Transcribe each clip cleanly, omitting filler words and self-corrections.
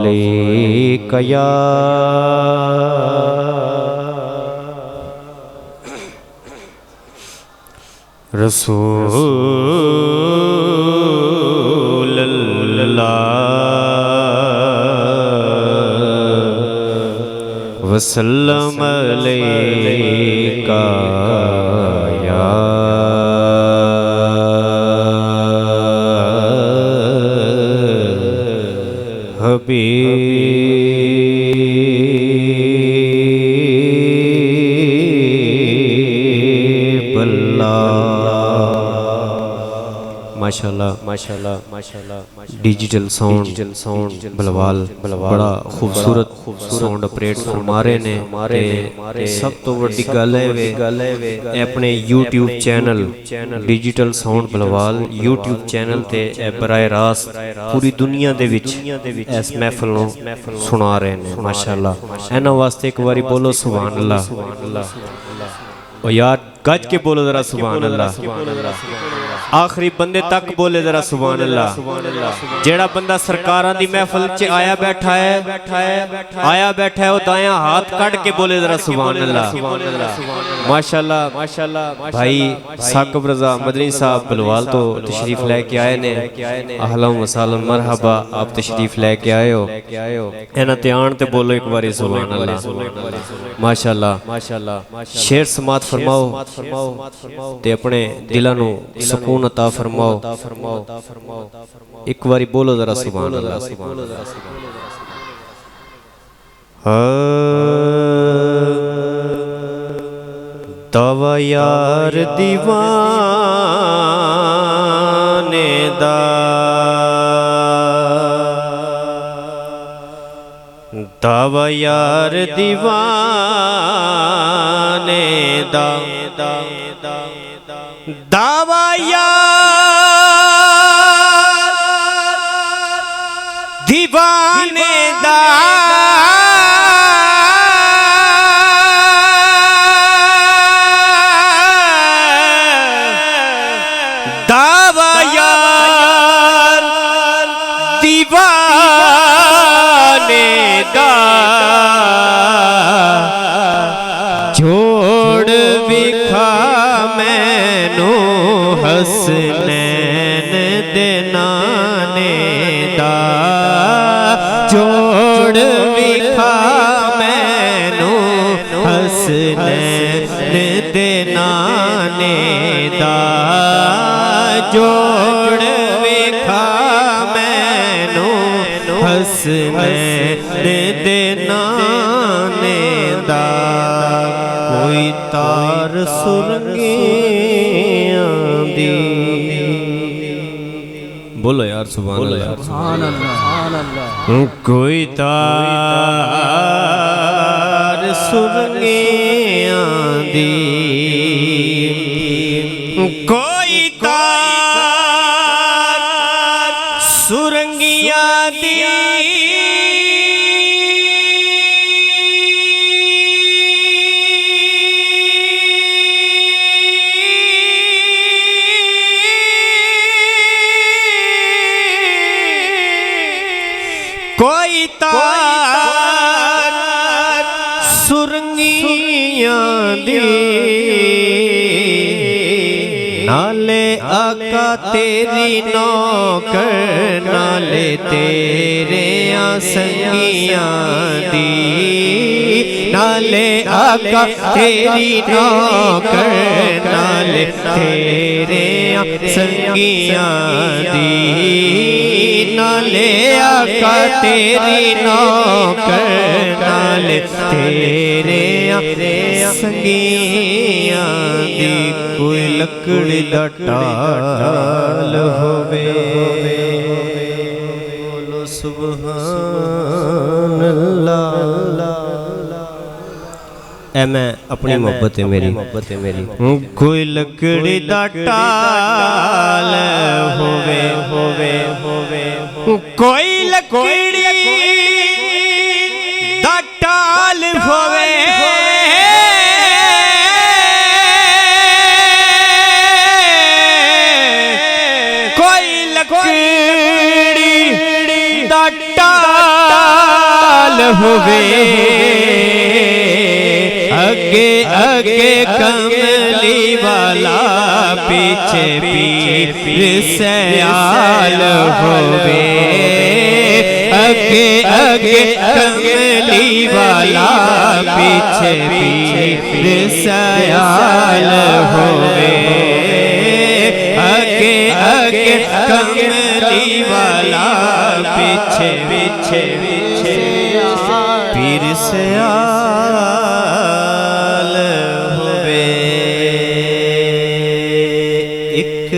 या रसूल अल्लाह वसल्लम अलैका या हबीब अल्लाह। माशाल्लाह माशाल्लाह माशाल्लाह। डिजिटल साउंड बलवाल बड़ा खूबसूरत साउंड ऑपरेट फरमा रहे ने। सब तो वड्डी गल है अपने YouTube channel digital sound Balwal YouTube channel ते बराए रास्त पूरी दुनिया दे विच इस महफिल नूं सुना रहे ने। माशाल्लाह इन्हां वास्ते एक बारी बोलो सुभान अल्लाह। ओ यार गज के बोलो जरा सुभान अल्लाह। आखिरी बंदे तक बोले जरा सुभान अल्लाह। जेड़ा बंदा सरकारां दी महफिल च आया बैठा है वो दायां हाथ कट के बोले जरा सुभान अल्लाह। माशाल्लाह माशाल्लाह। भाई साकिब रज़ा मदनी साहब बलवाल तो तशरीफ लेके आए ने। अहलन व सहलन मरहबा आप तशरीफ लेके आए हो। इन्हां ते आण ते बोलो एक बारी सुभान अल्लाह। माशाल्लाह माशाल्लाह। शेर समात फरमाओ ते अपने दिलां नूं सुकून अता फरमाओ। एक बारी बोलो जरा सुभान अल्लाह। दावा यार दीवाने दा दावा यार दीवाने दा दावा यार दीवाने दा दावा यार दीवाने दा जोड़ विखा मैनू हसनैन दे नाने दा जोड़ विखा मैनू हसनैन दे नाने दा जोड़ विखा मैनू हसनैन दे नाने दा। कोई तार सुरंगियां दी बोलो यार सुभान अल्लाह। कोई तार सुरंगियां दी कोई तार सुरंगियां दी कोई तार सुरंगियां दी नाले आका तेरी नौकर नाले तेरे संगियां दी नाले आका तेरी नौकर नाले तेरे संगियां दी नाले आका तेरी नौकर नाले तेरे संगियां दी। कोई लकड़ी दा टाल होवे बोलो सुभान अल्लाह। ऐ मैं अपनी मोहब्बत है मेरी कोई लकड़ी दा टाल होवे कोई लकड़ी दा टाल होवे कोई लकड़ी दा टाल हुए अगे अगे कमली वाला पीछे पीर सयाल हुए अगे अगे कमली वाला पीछे पीर सयाल हुए अगे अगे कमली वाला पीछे पीछे पीर सयाल हुए एक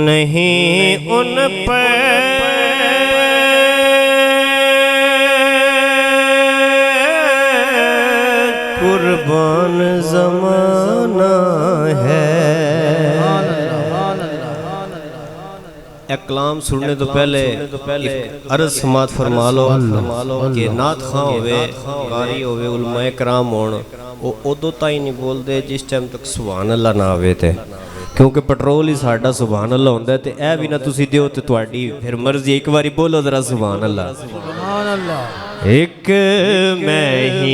नहीं उन पर कुर्बान ज़माना है। कलाम सुनने तो पहले अर्ज समात फरमा लो कि नात खां होवे कारी होवे उलमाए कराम होण वो उदों ताई नहीं बोलते जिस टाइम तक सुभान अल्लाह ना आवे ते, क्योंकि पेट्रोल ही साडा सुभान अल्लाह होंदा है। ते ए भी ना तुसी दियो ते तुहाडी फिर मर्जी। एक बारी बोलो जरा सुभान अल्लाह। एक मैं ही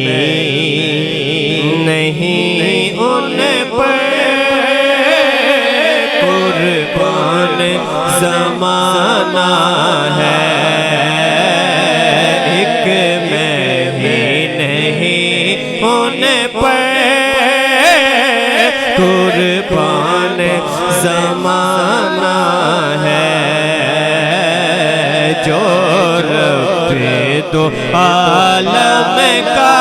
नहीं उन पर कुर्बान ज़माना है। एक मैं ही नहीं उन पर कुर्बान ज़माना है। जो रब्बे दो आलम का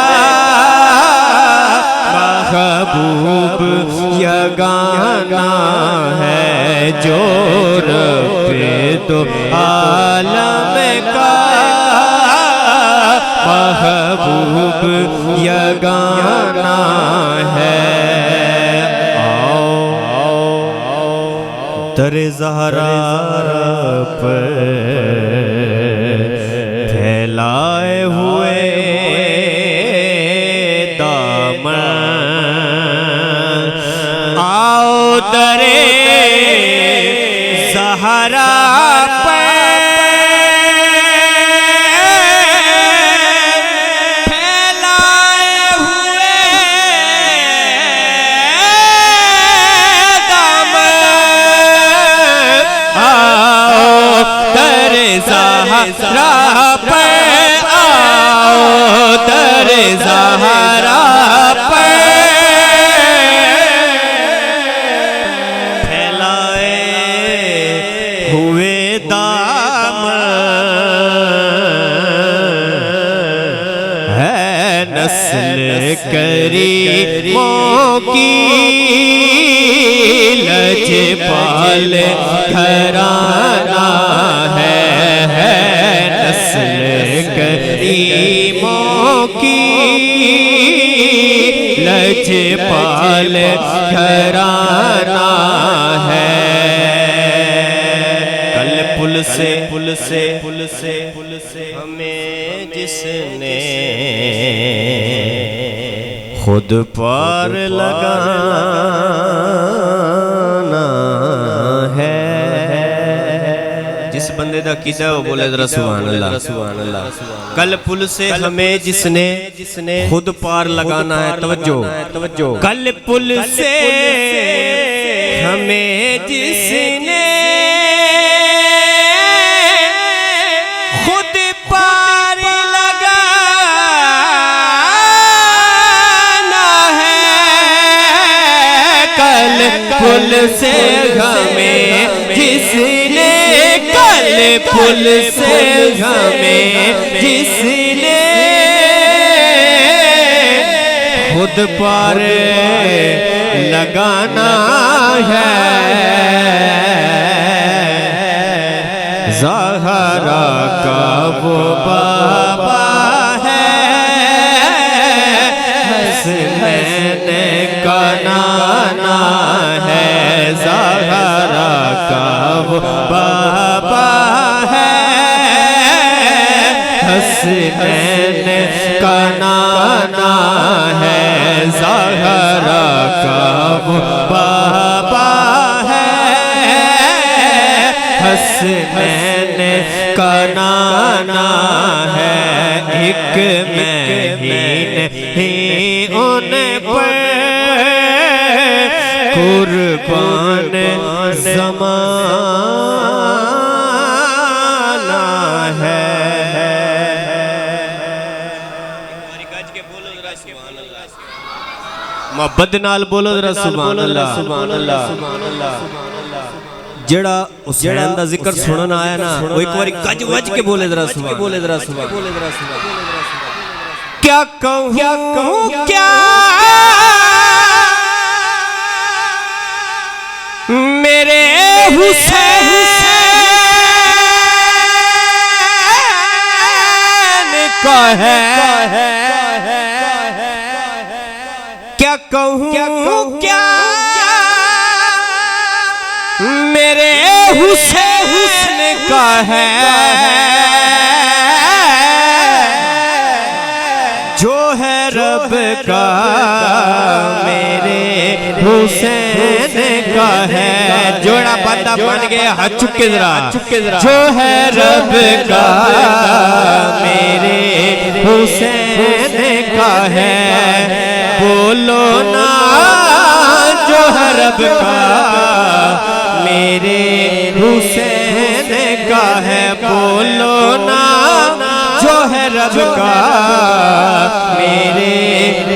महबूब यगाना है। जो रब्बे दो आलम का महबूब यगाना है। दर ज़हरा पर फैलाए हुए दामन आओ दरे ज़हरा पर फैलाए हुए ज़हरा पे आओ दर ज़हरा पे फैलाए हुए दामन है। नस्ल करीमों की लजपाल घराना है। नस्ल करीमों की लजपाल घराना है। कल पुल से हमें जिसने खुद पार लगाना है। जिस बंदे दा कीदा वो बोले जरा सुभान अल्लाह। कल पुल से हमें जिसने खुद पार लगाना है। तवज्जो कल पुल से हमें जिसने खुद पार लगाना है। कल पुल से हमें जिसने कल पुल से हमें जिसने खुद पार लगाना है। ज़हरा का वो बाबा है हसनैन का नाना है। ज़हरा का वो बाबा है हसनैन का नाना है। ज़हरा का वो बाबा है हसनैन का नाना है, एक महीन ही उन पर कुर्बान ज़माना है। मोहब्बत नाल बोलो जरा सुभान अल्लाह, सुभान अल्लाह, सुभान अल्लाह। जेड़ा हुसैन दा जिक्र सुनन आया ना, वो एक बारी गज वज के बोले जरा सुभान, बोले जरा सुभान, बोले जरा सुभान। क्या कहूं क्या मेरे हुसैन का है, क्या कहूं क्या मेरे हुसैन का है, जो है रब का मेरे हुसैन का है। जोड़ा बंदा बन गया, हाथ चुके जरा, जो है रब का मेरे हुसैन का है। बोलो ना जो है रब का मेरे हुसैन का है, बोलो ना जो है रब का मेरे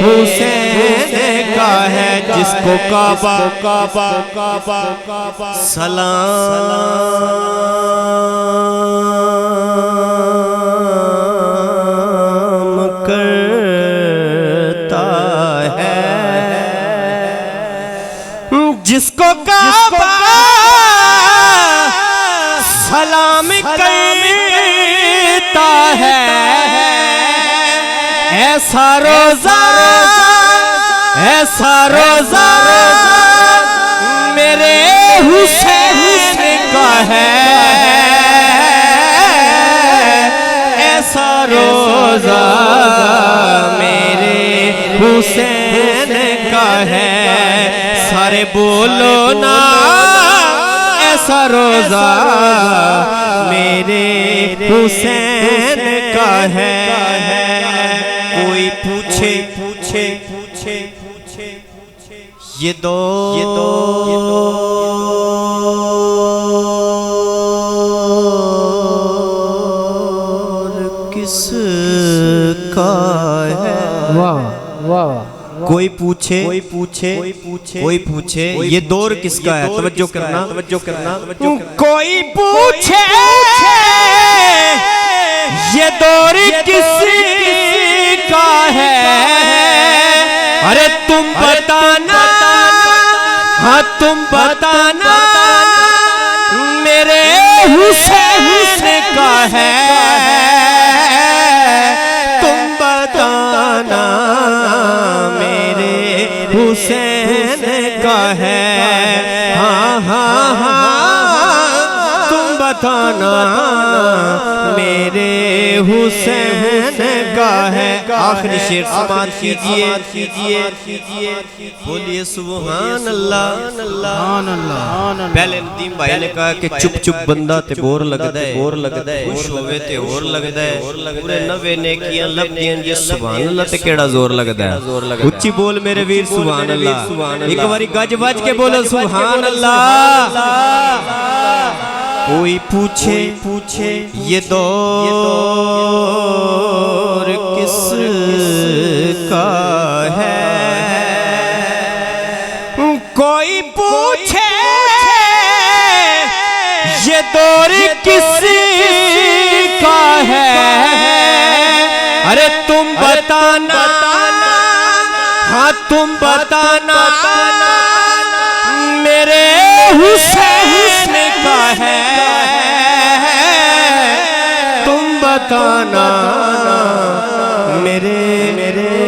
हुसैन का है। जिसको काबा सलाम करता है, जिसको काबा सलाम करता है, ऐसा रोजा मेरे हुसैन का है, ऐसा रोजा मेरे हुसैन का है। सारे बोलो ना ऐसा रोजा मेरे हुसैन का है। कोई पूछे ये दो किसका है? वाह वाह। कोई पूछे ये दौर किसका है? तवज्जो करना। कोई पूछे ये दौर किसका है? अरे तुम बताना, हाँ तुम बताना मेरे हुसैन का है। तुम बताना मेरे हुसैन का है। हाँ हाँ हाँ तुम बताना मेरे हुसैन का है। आखिरी शेर समाज कीजिए, बोलिए सुभान अल्लाह। पहले नदीम भाई ने कहा कि चुप चुप बंदा ते बोर लगदा है, खुश होवे ते और लगदा है। पूरे 90 नेकियां लभदियां जे सुभान अल्लाह ते केड़ा जोर लगदा है। उच्ची बोल मेरे वीर सुभान अल्लाह। एक बारी गज बज के बोलो सुभान अल्लाह। कोई पूछे ये दौर किसका है? कोई पूछे ये दौर किसका है? अरे तुम बताना, हाँ तुम बताना मेरे हुसैन का है। तुम बताना मेरे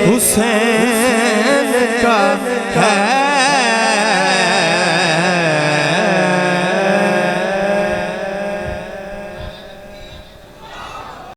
हुसैन का है।